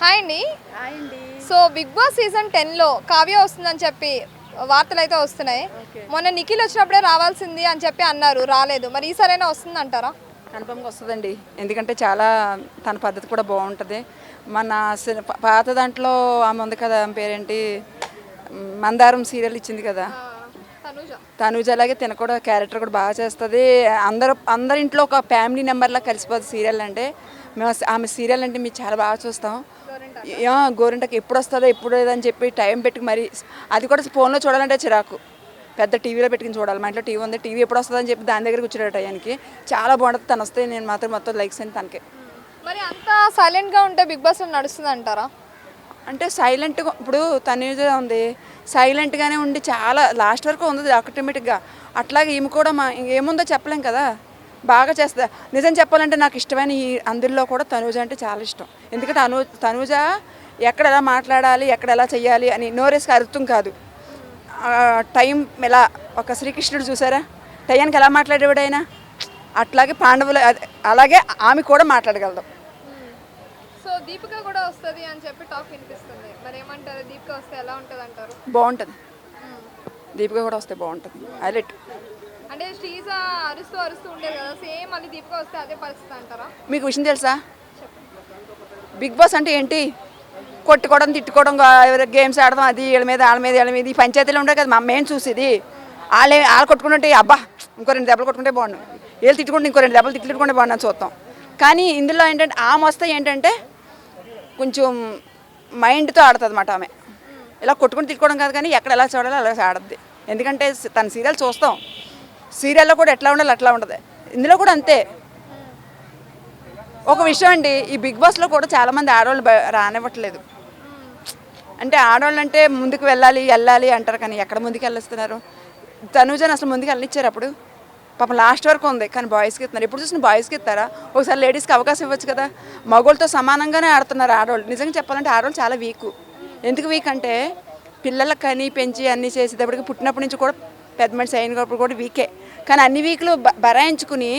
Hi అండి. Hi అండి. So Bigg Boss season 10లో కావ్య వస్తుందని చెప్పి వార్తలు అయితే వస్తున్నాయి. మొన్న నిఖిల్ వచ్చినప్పుడే రావాల్సింది అని చెప్పి అన్నారు, రాలేదు. మరి ఈసారైనా వస్తుంది అంటారా? కన్ఫర్మ్గా వస్తుందండి. ఎందుకంటే చాలా తన పద్ధతి కూడా బాగుంటుంది. మన పాత దాంట్లో ఆమె ఉంది కదా, ఆమె పేరేంటి, మందారం సీరియల్ ఇచ్చింది కదా తనూజ, అలాగే తిన కూడా క్యారెక్టర్ కూడా బాగా చేస్తుంది. అందరి ఇంట్లో ఒక ఫ్యామిలీ మెంబర్లా కలిసిపోతుంది సీరియల్ అంటే. మేము ఆమె సీరియల్ అంటే మేము చాలా బాగా చూస్తాం. గోరింటకి ఎప్పుడు వస్తుందో ఎప్పుడు లేదని చెప్పి టైం పెట్టుకు మరి, అది కూడా ఫోన్లో చూడాలంటే చిరాకు, పెద్ద టీవీలో పెట్టుకుని చూడాలి. మా ఇంట్లో టీవీ ఉంది, టీవీ ఎప్పుడు వస్తుందని చెప్పి దాని దగ్గర కూర్చోడట టయానికి. చాలా బాగుంటుంది. తను వస్తే నేను మాత్రం మొత్తం లైక్స్ అని తనకే. మరి అంత సైలెంట్గా ఉంటే బిగ్ బాస్లో నడుస్తుంది అంటారా? అంటే సైలెంట్గా ఇప్పుడు తనూజ ఉంది, సైలెంట్గానే ఉండి చాలా లాస్ట్ వరకు ఉంది ఆటోమేటిక్గా. అట్లాగే ఈమె కూడా ఏముందో చెప్పలేం కదా, బాగా చేస్తా. నిజం చెప్పాలంటే నాకు ఇష్టమైన ఈ అందరిలో కూడా తనూజ అంటే చాలా ఇష్టం. ఎందుకంటే తనూజ ఎక్కడ ఎలా మాట్లాడాలి, ఎక్కడ ఎలా చెయ్యాలి అని నోరేసుకు అర్థం కాదు. టైం ఎలా, ఒక శ్రీకృష్ణుడు చూసారా టయానికి ఎలా మాట్లాడేవాడు ఆయన, అట్లాగే పాండవులు అలాగే ఆమె కూడా మాట్లాడగలదు. సో దీపిక కూడా వస్తుంది అని చెప్పి టాక్ వినిపిస్తుంది. మరి ఏమంటారు, దీపిక వస్తే ఎలా ఉంటుంది అంటారు? బాగుంటుంది. దీపిక కూడా వస్తే బాగుంటుంది. హైలైట్. అంటే శ్రీజ అరుస్తూ ఉండేది కదా, సేమ్ మళ్ళీ దీపిక వస్తే అదే పరిస్థితి అంటారా? మీకు విషయం తెలుసా, బిగ్ బాస్ అంటే ఏంటి, కొట్టుకోవడం, తిట్టుకోవడం, గేమ్స్ ఆడడం, అది వాళ్ళ మీద ఈ పంచాయతీలో ఉండే కదా మా మెయిన్ చూసేది. వాళ్ళు కొట్టుకుంటే అబ్బా ఇంకో 2 దెబ్బలు కొట్టుకుంటే బాగుండు, వీళ్ళు తిట్టుకుంటే ఇంకో 2 దెబ్బలు తిట్టుకుంటే బాగుండు అని చూస్తాం. కానీ ఇందులో ఏంటంటే ఆమె వస్తే ఏంటంటే కొంచెం మైండ్తో ఆడుతుంది అన్నమాట. ఆమె ఇలా కొట్టుకుని తిట్టుకోవడం కాదు, కానీ ఎక్కడ ఎలా చూడాలో అలా ఆడద్ది. ఎందుకంటే తన సీరియల్ చూస్తాం, సీరియల్లో కూడా ఎట్లా ఉండాలి అట్లా ఉంటుంది, ఇందులో కూడా అంతే. ఒక విషయం అండి, ఈ బిగ్ బాస్లో కూడా చాలామంది ఆడవాళ్ళు రానివ్వట్లేదు. అంటే ఆడవాళ్ళు అంటే ముందుకు వెళ్ళాలి అంటారు, కానీ ఎక్కడ ముందుకు వెళ్ళిస్తున్నారు. తనూజని అసలు ముందుకు వెళ్ళనిచ్చారు అప్పుడు, పాపం లాస్ట్ వరకు ఉంది, కానీ బాయ్స్కి ఇస్తున్నారు. ఎప్పుడు చూసిన బాయ్స్కి ఇస్తారా, ఒకసారి లేడీస్కి అవకాశం ఇవ్వచ్చు కదా. మగవాళ్ళతో సమానంగానే ఆడుతున్నారు ఆడవాళ్ళు. నిజంగా చెప్పాలంటే ఆడవాళ్ళు చాలా వీక్. ఎందుకు వీక్ అంటే పిల్లలకు కని పెంచి అన్నీ చేసేటప్పటికి పుట్టినప్పటి నుంచి కూడా పెద్ద మనిషి అయినప్పుడు కూడా వీకే. కానీ అన్ని వీక్లు బరాయించుకుని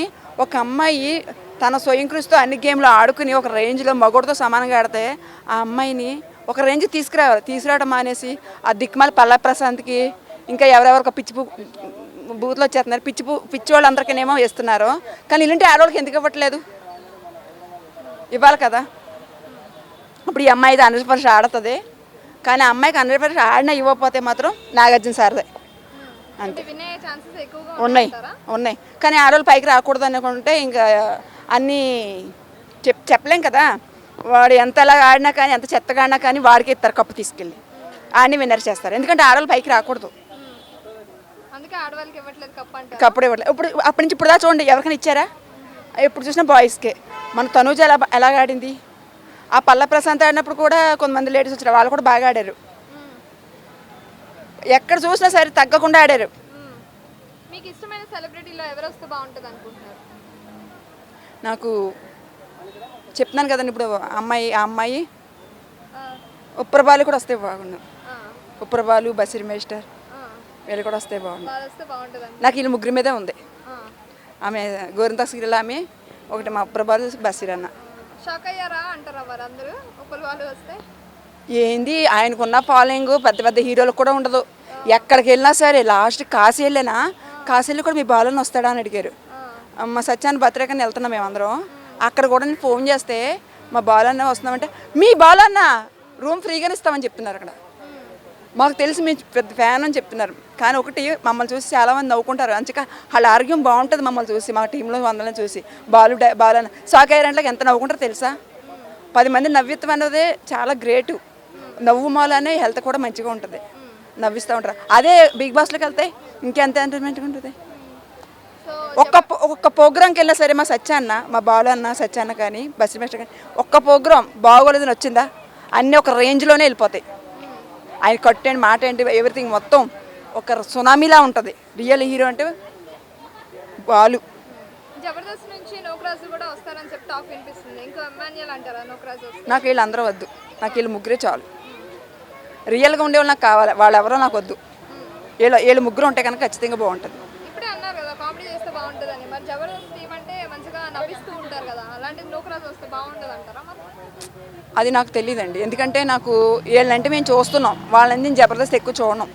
ఒక అమ్మాయి తన స్వయం కృషితో అన్ని గేమ్లో ఆడుకుని ఒక రేంజ్లో మగోడితో సమానంగా ఆడితే ఆ అమ్మాయిని ఒక రేంజ్ తీసుకురావడం మానేసి ఆ దిక్కుమాల పల్లా ప్రశాంత్కి ఇంకా ఎవరెవరికి బూత్లో వచ్చేస్తున్నారు, పిచ్చి వాళ్ళందరికీనేమో ఇస్తున్నారు. కానీ ఇలాంటి ఆడవాళ్ళకి ఎందుకు ఇవ్వట్లేదు, ఇవ్వాలి కదా. ఇప్పుడు ఈ అమ్మాయి 100% ఆడుతుంది, కానీ ఆ అమ్మాయికి 100% ఆడినా ఇవ్వకపోతే మాత్రం నాగార్జున సార్దే అంతే. ఉన్నాయి కానీ ఆడవాళ్ళు పైకి రాకూడదు అనుకుంటే ఇంకా అన్నీ చెప్పలేం కదా. వాడు ఎంతలా ఆడినా కానీ, ఎంత చెత్తగా ఆడినా కానీ వాడికి ఇస్తారు కప్పు తీసుకెళ్ళి, ఆడిని విన్నర్ చేస్తారు. ఎందుకంటే ఆడవాళ్ళు పైకి రాకూడదు, కప్పుడు ఇవ్వట్లేదు. ఇప్పుడు అప్పటి నుంచి ఇప్పుడు దా చూడండి, ఎవరికైనా ఇచ్చారా? ఎప్పుడు చూసినా బాయ్స్కే. మన తనూజ ఎలా ఆడింది, ఆ పల్ల ప్రశాంత్ ఆడినప్పుడు కూడా కొంతమంది లేడీస్ వచ్చారు, వాళ్ళు కూడా బాగా ఆడారు. ఎక్కడ చూసినా సరే తగ్గకుండా ఆడారు. మీకు ఇష్టమైన సెలబ్రిటీలో ఎవరు వస్తే బాగుంటుంది అనుకుంటున్నారు? నాకు చెప్తున్నాను కదండి, ఇప్పుడు ఆ అమ్మాయి ఉప్పరబాలు కూడా వస్తే బాగుండు. ఉప్పరబాలు, బసిరి మేస్టర్ వీళ్ళు కూడా వస్తే బాగుండు. నాకు వీళ్ళు ముగ్గురి మీదే ఉంది. ఆమె గోరింత సీరియల్ ఆమె ఒకటి, మా ఉప్పరబాలు, బసిరి అన్న. ఏంది ఆయనకున్న ఫాలోయింగ్ పెద్ద పెద్ద హీరోలకు కూడా ఉండదు. ఎక్కడికి వెళ్ళినా సరే లాస్ట్ కాశీ వెళ్ళినా, కాశీలో కూడా మీ బాలన్న వస్తాడా అని అడిగారు. మా సత్యాన్ని బర్త్డేకని వెళ్తున్నాం మేమందరం. అక్కడ కూడా నేను ఫోన్ చేస్తే మా బాలన్న వస్తున్నామంటే మీ బాలన్న రూమ్ ఫ్రీగానే ఇస్తామని చెప్తున్నారు. అక్కడ మాకు తెలిసి మేము పెద్ద ఫ్యాన్ అని చెప్తున్నారు. కానీ ఒకటి, మమ్మల్ని చూసి చాలామంది నవ్వుకుంటారు. అంచక వాళ్ళ ఆరోగ్యం బాగుంటుంది మమ్మల్ని చూసి, మా టీంలో అందరిని చూసి. బాలన్న సాకయ్యారంటే ఎంత నవ్వుకుంటారో తెలుసా. 10 మంది నవ్విత్తం అన్నదే చాలా గ్రేటు. నవ్వు మూలనే హెల్త్ కూడా మంచిగా ఉంటుంది, నవ్విస్తూ ఉంటారు. అదే బిగ్ బాస్లోకి వెళ్తే ఇంకెంత ఎంటర్టైన్మెంట్గా ఉంటుంది. ఒక్క ప్రోగ్రామ్కి వెళ్ళినా సరే మా సత్యాన్న, మా బాలు అన్న, సత్యాన్న కానీ బస్సు మేస్టర్ కానీ ఒక్క ప్రోగ్రామ్ బాగోలేదని వచ్చిందా అన్నీ ఒక రేంజ్లోనే వెళ్ళిపోతాయి. ఆయన కట్టేంటి, మాట ఏంటి, ఎవ్రీథింగ్ మొత్తం ఒక సునామీలా ఉంటుంది. రియల్ హీరో అంటే బాలు. జబర్దస్త్ నుంచి నోక్రాజు కూడా వస్తారని చెప్పి టాక్ వినిపిస్తుంది. ఇంకా ఎమ్మాన్యుయల్ అంటారా నోక్రాజు? నాకు వీళ్ళు అందరూ వద్దు, నాకు వీళ్ళు ముగ్గురే చాలు. రియల్గా ఉండేవాళ్ళు నాకు కావాలి, వాళ్ళు ఎవరో నాకు వద్దు. వీళ్ళు ముగ్గురు ఉంటే కనుక ఖచ్చితంగా బాగుంటుంది. ఇప్పుడే అన్నారు కదా కామెడీ చేస్తే బాగుంటుందని, మరి జబర్దస్త్ టీం అంటే మంచిగా నవ్విస్తూ ఉంటారు కదా, అలాంటి అలాంటిది నూకరాజు వస్తే బాగుండదు అంటారా మరి? అది నాకు తెలియదండి, ఎందుకంటే నాకు వీళ్ళంటే మేము చూస్తున్నాం, వాళ్ళని జబర్దస్త్ ఎక్కువ చూడడం.